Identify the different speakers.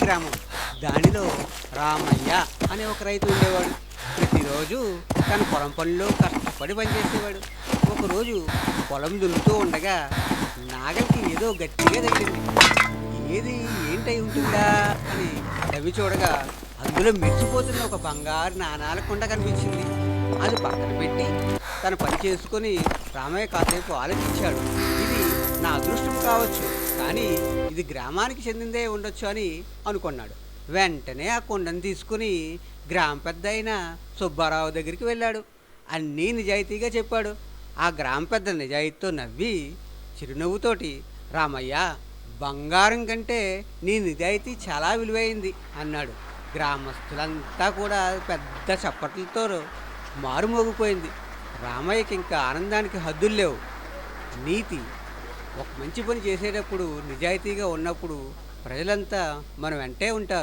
Speaker 1: గ్రామం. దానిలో రామయ్య అనే ఒక రైతు ఉండేవాడు. ప్రతిరోజు తన పొలం పనిలో కష్టపడి పనిచేసేవాడు. ఒకరోజు పొలం దున్నుతూ ఉండగా నాగలికి ఏదో గట్టిగా తగిలింది. ఏది ఏంటై ఉంటుందా అని తవ్వి చూడగా అందులో మెరిసిపోతున్న ఒక బంగారు నాణాల కుండ కనిపించింది. అది పక్కన పెట్టి తన పని చేసుకొని రామయ్య కాసేపు ఆలోచించాడు. ఇది నా అదృష్టం కావచ్చు, కానీ ఇది గ్రామానికి చెందిందే ఉండొచ్చు అని అనుకున్నాడు. వెంటనే ఆ కుండను తీసుకుని గ్రామ పెద్ద అయిన సుబ్బారావు దగ్గరికి వెళ్ళాడు. అన్నీ నిజాయితీగా చెప్పాడు. ఆ గ్రామ పెద్ద నిజాయితీతో నవ్వి చిరునవ్వుతోటి, రామయ్య, బంగారం కంటే నీ నిజాయితీ చాలా విలువైంది అన్నాడు. గ్రామస్తులంతా కూడా పెద్ద చప్పట్లతో మారుమోగిపోయింది. రామయ్యకి ఇంకా ఆనందానికి హద్దులు లేవు. నీతి: ఒక మంచి పని చేసేటప్పుడు నిజాయితీగా ఉన్నప్పుడు ప్రజలంతా మన వెంటే ఉంటారు.